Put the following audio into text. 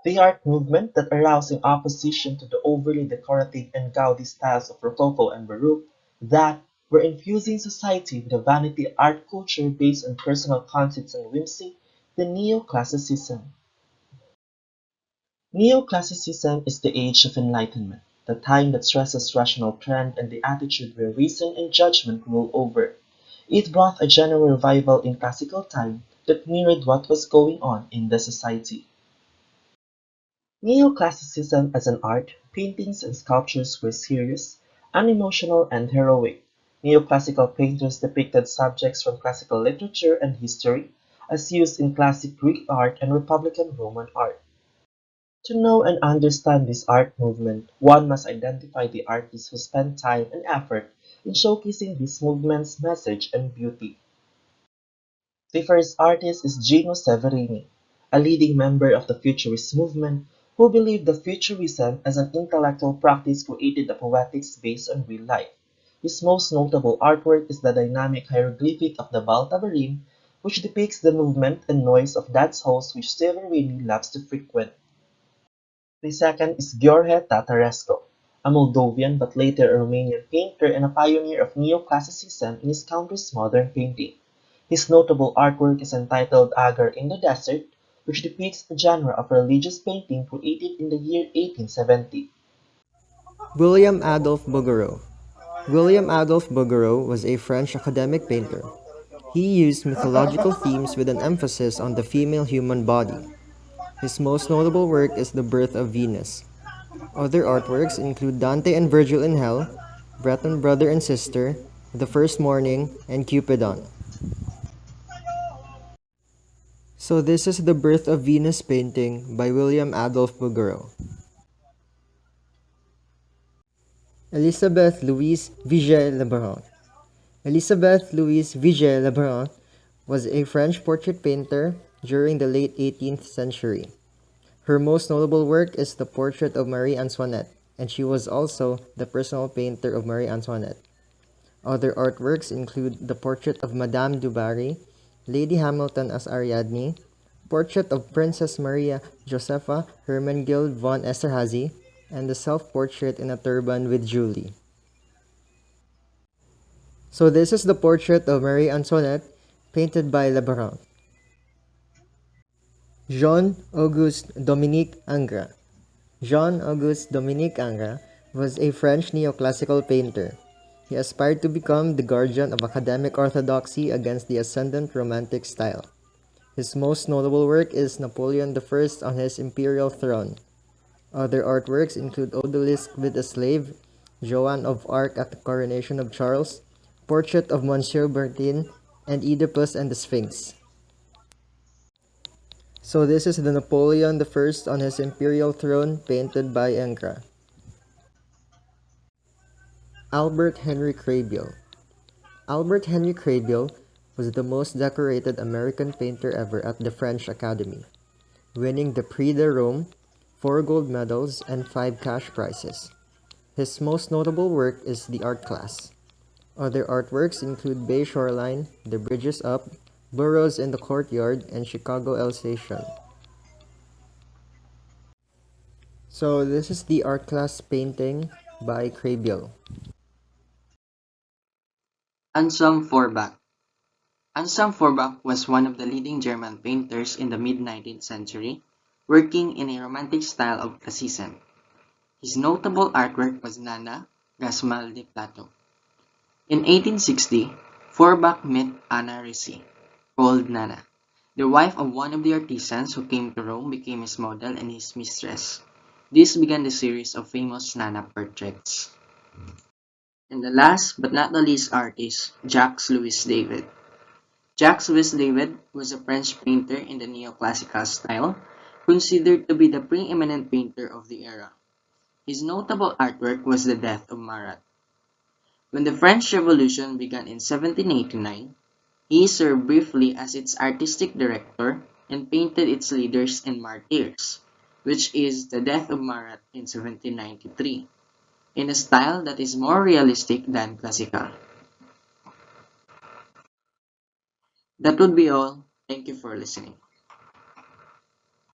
The art movement that arose in opposition to the overly decorative and gaudy styles of Rococo and Baroque that were infusing society with a vanity art culture based on personal conceits and whimsy, the Neoclassicism. Neoclassicism is the age of enlightenment, the time that stresses rational trend and the attitude where reason and judgment rule over. It brought a general revival in classical time that mirrored what was going on in the society. Neoclassicism as an art, paintings and sculptures were serious, unemotional and heroic. Neoclassical painters depicted subjects from classical literature and history, as used in classic Greek art and Republican Roman art. To know and understand this art movement, one must identify the artists who spent time and effort in showcasing this movement's message and beauty. The first artist is Gino Severini, a leading member of the Futurist movement who believed that Futurism as an intellectual practice created the poetics based on real life. His most notable artwork is the dynamic hieroglyphic of the Baltabarim, which depicts the movement and noise of Dad's house which Severini loves to frequent. The second is Gheorghe Tatarescu, a Moldovan but later a Romanian painter and a pioneer of Neoclassicism in his country's modern painting. His notable artwork is entitled Agar in the Desert, which depicts a genre of religious painting created in the year 1870. William Adolphe Bouguereau. William Adolphe Bouguereau was a French academic painter. He used mythological themes with an emphasis on the female human body. His most notable work is The Birth of Venus. Other artworks include Dante and Virgil in Hell, Breton Brother and Sister, The First Morning, and Cupidon. So this is The Birth of Venus painting by William Adolphe Bouguereau. Elisabeth Louise Vigée-Lebrun. Elisabeth Louise Vigée-Lebrun was a French portrait painter during the late 18th century. Her most notable work is the portrait of Marie Antoinette, and she was also the personal painter of Marie Antoinette. Other artworks include the portrait of Madame du Barry, Lady Hamilton as Ariadne, portrait of Princess Maria Josepha Hermenegilde von Esterhazy, and the self-portrait in a turban with Julie. So this is the portrait of Marie Antoinette painted by Lebrun. Jean-Auguste Dominique Ingres. Jean-Auguste Dominique Ingres was a French neoclassical painter. He aspired to become the guardian of academic orthodoxy against the ascendant Romantic style. His most notable work is Napoleon I on his imperial throne. Other artworks include Odalisque with a Slave, Joan of Arc at the coronation of Charles, Portrait of Monsieur Bertin, and Oedipus and the Sphinx. So this is the Napoleon I on his imperial throne painted by Ingres. Albert Henry Crabille. Albert Henry Crabille was the most decorated American painter ever at the French Academy, winning the Prix de Rome, 4 gold medals, and 5 cash prizes. His most notable work is the art class. Other artworks include Bay Shoreline, The Bridges Up, Burrows in the Courtyard, and Chicago Alsatian. So this is the art class painting by Crabille. Anselm Forbach. Anselm Forbach was one of the leading German painters in the mid-19th century, working in a romantic style of classicism. His notable artwork was Nana, Gasmal de Plato. In 1860, Forbach met Anna Ricci, called Nana. The wife of one of the artisans who came to Rome became his model and his mistress. This began the series of famous Nana portraits. And the last but not the least artist, Jacques Louis David. Jacques Louis David was a French painter in the neoclassical style, considered to be the preeminent painter of the era. His notable artwork was The Death of Marat. When the French Revolution began in 1789, he served briefly as its artistic director and painted its leaders and martyrs, which is The Death of Marat in 1793, in a style that is more realistic than classical. That would be all. Thank you for listening.